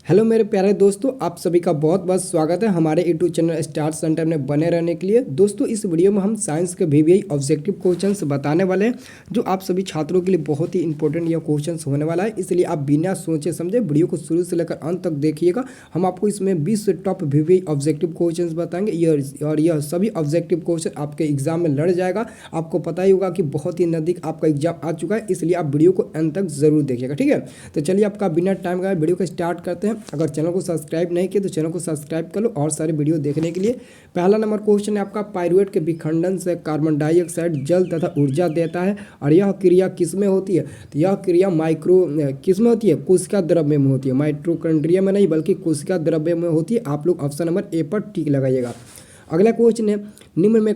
Hello मेरे प्यारे दोस्तों, आप सभी का बहुत बहुत स्वागत है हमारे यूट्यूब चैनल स्टार सेंटर में बने रहने के लिए। दोस्तों, इस वीडियो में हम साइंस के वीवीआई ऑब्जेक्टिव क्वेश्चंस बताने वाले हैं जो आप सभी छात्रों के लिए बहुत ही इंपॉर्टेंट यह क्वेश्चंस होने वाला है। इसलिए आप बिना सोचे समझे वीडियो को शुरू से लेकर अंत तक देखिएगा। हम आपको इसमें 20 टॉप वीवीआई ऑब्जेक्टिव क्वेश्चन बताएंगे और यह सभी ऑब्जेक्टिव क्वेश्चन आपके एग्जाम में लड़ जाएगा। आपको पता ही होगा कि बहुत ही नज़दीक आपका एग्जाम आ चुका है, इसलिए आप वीडियो को अंत तक जरूर देखिएगा। ठीक है, तो चलिए आपका बिना टाइम गए वीडियो को स्टार्ट करते हैं। अगर चैनल को सब्सक्राइब नहीं किया तो चैनल को सब्सक्राइब कर लो और सारे वीडियो देखने के लिए। पहला नंबर क्वेश्चन है आपका, पाइरुवेट के विखंडन से कार्बन डाइऑक्साइड जल तथा ऊर्जा देता है और यह क्रिया किसमें होती है? तो यह क्रिया किसमें होती है? कोशिका द्रव्य में होती है। माइटोकॉन्ड्रिया में नहीं बल्कि कोशिका द्रव्य में होती है। आप लोग ऑप्शन नंबर ए पर टिक लगाइएगा। अगला क्वेश्चन है, निम्न में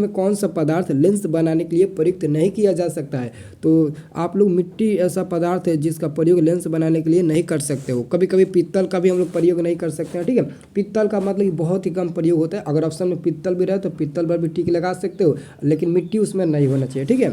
कौन सा पदार्थ लेंस बनाने के लिए प्रयुक्त नहीं किया जा सकता है? तो आप लोग मिट्टी ऐसा पदार्थ है जिसका प्रयोग लेंस बनाने के लिए नहीं कर सकते हो। कभी कभी पीतल का भी हम लोग प्रयोग नहीं कर सकते हैं। ठीक है, पीतल का मतलब बहुत ही कम प्रयोग होता है। अगर ऑप्शन में पीतल भी रहे तो पीतल पर भी टिक लगा सकते हो, लेकिन मिट्टी उसमें नहीं होना चाहिए। ठीक है,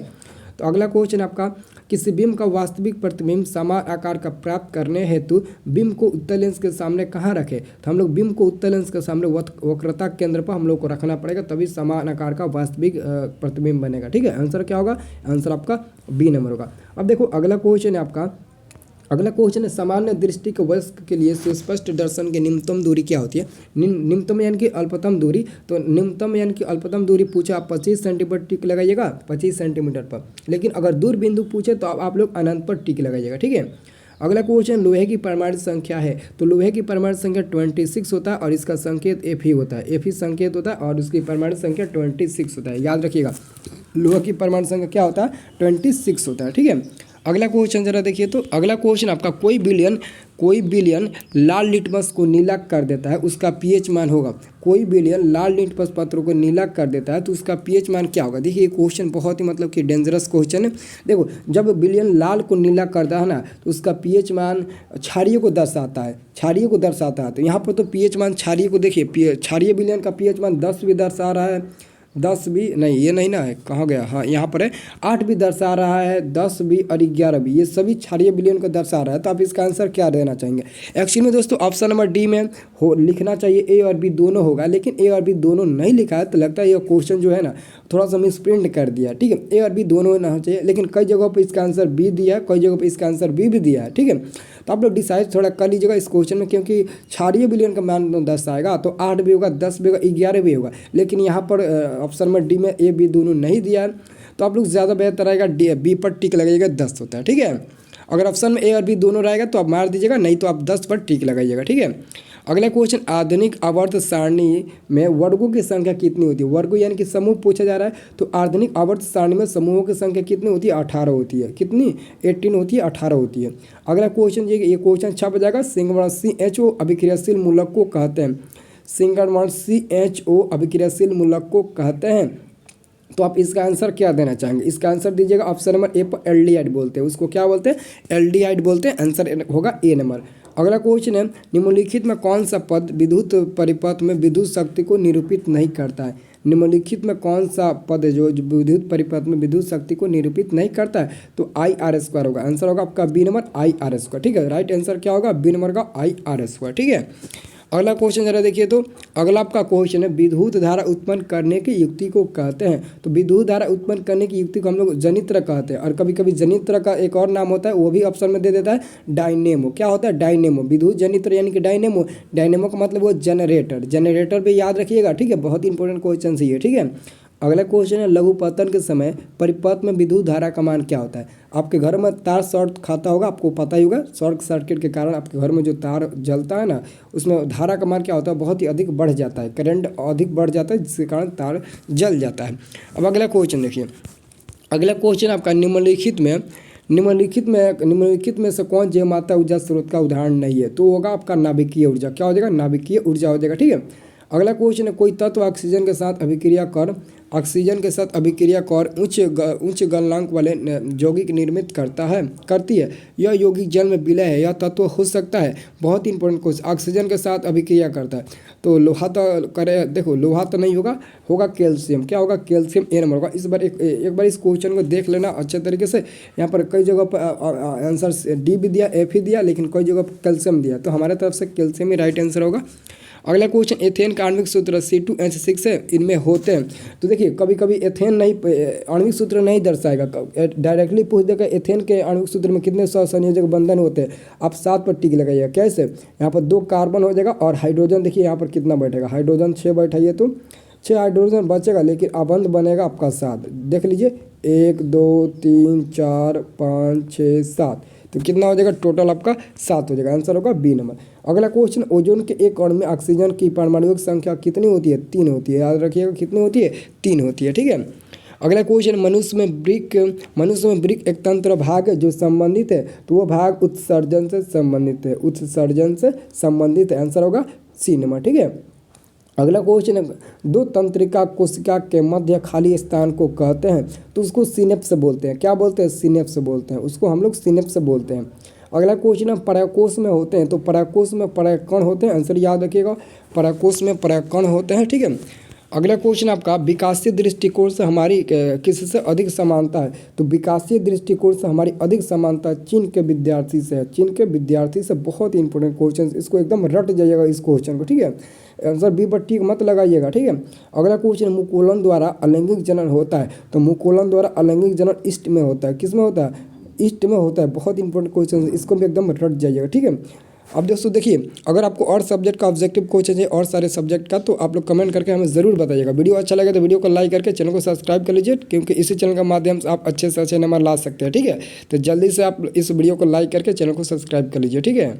तो अगला क्वेश्चन आपका, किसी बिंब का वास्तविक प्रतिबिंब समान आकार का प्राप्त करने हेतु बिंब को उत्तल लेंस के सामने कहाँ रखें? तो हम लोग बिंब को उत्तल लेंस के सामने वक्रता केंद्र पर हम लोग को रखना पड़ेगा, तभी समान आकार का वास्तविक प्रतिबिंब बनेगा। ठीक है, आंसर क्या होगा? आंसर आपका बी नंबर होगा। अब देखो अगला क्वेश्चन है आपका, अगला क्वेश्चन है, सामान्य दृष्टि के वयस्क के लिए सुस्पष्ट दर्शन की निम्नतम दूरी क्या होती है? निम्नतम यानी कि अल्पतम दूरी। तो निम्नतम यानी कि अल्पतम दूरी पूछा, आप 25 सेंटीमीटर टिक लगाइएगा, 25 सेंटीमीटर पर। लेकिन अगर दूर बिंदु पूछे तो आप लोग अनंत पर टिक लगाइएगा। ठीक है, अगला क्वेश्चन, लोहे की परमाणु संख्या है। तो लोहे की परमाणु संख्या 26 होता है और इसका संकेत एफ ही होता है। एफ ही संकेत होता है और उसकी परमाणु संख्या 26 होता है। याद रखिएगा, लोहे की परमाणु संख्या क्या होता है? 26 होता है। ठीक है, अगला क्वेश्चन जरा देखिए। तो अगला क्वेश्चन आपका, कोई बिलियन लाल लिटमस को नीला कर देता है, उसका पीएच मान होगा। कोई बिलियन लाल लिटमस पत्रों को नीला कर देता है तो उसका पीएच मान क्या होगा? देखिए ये क्वेश्चन बहुत ही मतलब कि डेंजरस क्वेश्चन है। देखो, जब बिलियन लाल को नीला करता है ना तो उसका पीएच मान क्षारीय को दर्शाता है। तो यहाँ पर तो पीएच मान क्षारीय को देखिए, क्षारीय बिलियन का पीएच मान 10 भी दर्शा रहा है, 10 भी नहीं, ये नहीं ना है, कहाँ गया? हाँ यहाँ पर है, 8 भी दर्शा रहा है, 10 भी और 11 भी, ये सभी क्षारीय विलयन को दर्शा रहा है। तो आप इसका आंसर क्या देना चाहेंगे? एक्चुअली में दोस्तों ऑप्शन नंबर डी में लिखना चाहिए ए और बी दोनों होगा, लेकिन ए और बी दोनों नहीं लिखा है। तो लगता है ये क्वेश्चन जो है ना थोड़ा सा मिसप्रिंट कर दिया। ठीक है, ए और बी दोनों होना चाहिए, लेकिन कई जगहों पर इसका आंसर बी दिया है, कई जगहों पर इसका आंसर बी भी दिया है। ठीक है, तो आप लोग डिसाइड थोड़ा कर लीजिएगा इस क्वेश्चन में, क्योंकि क्षारीय विलयन का मान 10 आएगा तो 8 भी होगा, 10 भी होगा, 11 भी होगा, लेकिन यहाँ पर ऑप्शन में डी में ए बी दोनों नहीं दिया है। तो आप लोग ज़्यादा बेहतर रहेगा बी पर टिक लगाइएगा, 10 होता है। ठीक है, अगर ऑप्शन में ए और बी दोनों रहेगा तो आप मार दीजिएगा, नहीं तो आप 10 पर टिक लगाइएगा। ठीक है, अगला क्वेश्चन, आधुनिक आवर्त सारणी में वर्गों की संख्या कितनी होती है? वर्गों यानी कि समूह पूछा जा रहा है। तो आधुनिक आवर्त सारणी में समूहों की संख्या कितनी होती है? 18 होती है। कितनी? 18 होती है, 18 होती है। अगला क्वेश्चन ये क्वेश्चन छप जाएगा, सिंगवर्ण CHO अभिक्रियाशील मूलक को कहते हैं। सिंगवर्ण CHO अभिक्रियाशील मूलक को कहते हैं। तो आप इसका आंसर क्या देना चाहेंगे? इसका आंसर दीजिएगा ऑप्शन नंबर ए पर, एल्डिहाइड बोलते हैं उसको। क्या बोलते हैं? एल्डिहाइड बोलते हैं। आंसर होगा ए नंबर। अगला क्वेश्चन है, निम्नलिखित में कौन सा पद विद्युत परिपथ में विद्युत शक्ति को निरूपित नहीं करता है? निम्नलिखित में कौन सा पद है जो विद्युत परिपथ में विद्युत शक्ति को निरूपित नहीं करता है? तो IR² होगा। आंसर होगा आपका बी नंबर, IR²। ठीक है, राइट आंसर क्या होगा? बी नंबर का IR²। ठीक है, अगला क्वेश्चन जरा देखिए। तो अगला आपका क्वेश्चन है, विद्युत धारा उत्पन्न करने की युक्ति को कहते हैं। तो विद्युत धारा उत्पन्न करने की युक्ति को हम लोग जनित्र कहते हैं, और कभी कभी जनित्र का एक और नाम होता है, वो भी ऑप्शन में दे देता है, डायनेमो। क्या होता है? डायनेमो। विद्युत जनित्र यानी कि डायनेमो। डायनेमो का मतलब वो जनरेटर भी याद रखिएगा। ठीक है, बहुत इंपॉर्टेंट क्वेश्चन है ये। ठीक है, अगला क्वेश्चन है, लघुपतन के समय परिपथ में विद्युत धारा का मान क्या होता है? आपके घर में तार शॉर्ट खाता होगा, आपको पता ही होगा, शॉर्ट सर्किट के कारण आपके घर में जो तार जलता है ना, उसमें धारा का मान क्या होता है? बहुत ही अधिक बढ़ जाता है, करंट अधिक बढ़ जाता है, जिसके कारण तार जल जाता है। अब अगला क्वेश्चन देखिए। अगला क्वेश्चन आपका, निम्नलिखित में से कौन जैवमात्रा ऊर्जा स्रोत का उदाहरण नहीं है? तो होगा आपका नाभिकीय ऊर्जा। क्या हो जाएगा? नाभिकीय ऊर्जा हो जाएगा। ठीक है, अगला क्वेश्चन है, कोई तत्व ऑक्सीजन के साथ अभिक्रिया कर ऑक्सीजन के साथ अभिक्रिया कर उच्च गलनांक वाले यौगिक निर्मित करती है। यह यौगिक जल में विलय है। यह तत्व हो सकता है, बहुत ही इंपॉर्टेंट क्वेश्चन, ऑक्सीजन के साथ अभिक्रिया करता है। तो लोहा तो करे, देखो लोहा तो नहीं होगा, होगा कैल्शियम। क्या होगा? कैल्शियम ए नंबर होगा। इस बार एक बार इस क्वेश्चन को देख लेना अच्छे तरीके से। यहाँ पर कई जगह पर आंसर डी भी दिया, एफ ही दिया, लेकिन कई जगह पर कैल्शियम दिया, तो हमारे तरफ से कैल्शियम ही राइट आंसर होगा। अगला क्वेश्चन, एथेन का आणविक सूत्र C2H6 है, इनमें होते हैं। तो देखिए कभी कभी एथेन नहीं, आणविक सूत्र नहीं दर्शाएगा, डायरेक्टली पूछ देगा एथेन के आणविक सूत्र में कितने सहसंयोजक बंधन होते हैं। आप 7 पर टिक लगाइएगा। कैसे? यहाँ पर 2 कार्बन हो जाएगा और हाइड्रोजन देखिए यहाँ पर कितना बैठेगा, हाइड्रोजन 6 बैठाइए तो 6 हाइड्रोजन बचेगा, लेकिन अबंध बनेगा आपका 7। देख लीजिए 1 2 3 4 5 6 7, तो कितना हो जाएगा? टोटल आपका 7 हो जाएगा। आंसर होगा बी नंबर। अगला क्वेश्चन, ओजोन के एक कण में ऑक्सीजन की परमाणुक संख्या कितनी होती है? 3 होती है। याद रखिएगा कितनी होती है? 3 होती है। ठीक है। अगला क्वेश्चन, मनुष्य में वृक्क एक तंत्र भाग है जो संबंधित है, तो वो भाग उत्सर्जन से संबंधित है। उत्सर्जन से संबंधित है। आंसर होगा सी नंबर। ठीक है। अगला क्वेश्चन है, 2 तंत्रिका कोशिका के मध्य खाली स्थान को कहते हैं, तो उसको सिनेप्स बोलते हैं। क्या बोलते हैं? सिनेप्स बोलते हैं, उसको हम लोग सिनेप्स बोलते हैं। अगला क्वेश्चन है, परागकोश में होते हैं, तो परागकोश में परागकण होते हैं। आंसर याद रखिएगा, परागकोश में परागकण होते हैं। ठीक है। अगला क्वेश्चन आपका, विकासशील दृष्टिकोण से हमारी किससे अधिक समानता है? तो विकासशील दृष्टिकोण से हमारी अधिक समानता चीन के विद्यार्थी से है। चीन के विद्यार्थी से, बहुत ही इंपॉर्टेंट क्वेश्चन, इसको एकदम रट जाइएगा इस क्वेश्चन को। ठीक है। आंसर बी पर टिक मत लगाइएगा। ठीक है। अगला क्वेश्चन, मुकुलन द्वारा अलैंगिक जनन होता है, तो मुकुलन द्वारा अलैंगिक जनन ईस्ट में होता है। किस में होता है? ईस्ट में होता है। बहुत इंपॉर्टेंट क्वेश्चन, इसको भी एकदम रट जाइएगा। ठीक है। अब दोस्तों देखिए, अगर आपको और सब्जेक्ट का ऑब्जेक्टिव क्वेश्चन चाहिए और सारे सब्जेक्ट का, तो आप लोग कमेंट करके हमें ज़रूर बताइएगा। वीडियो अच्छा लगे तो वीडियो को लाइक करके चैनल को सब्सक्राइब कर लीजिए, क्योंकि इसी चैनल का माध्यम से आप अच्छे से अच्छे नंबर ला सकते हैं। ठीक है। तो जल्दी से आप इस वीडियो को लाइक करके चैनल को सब्सक्राइब कर लीजिए। ठीक है।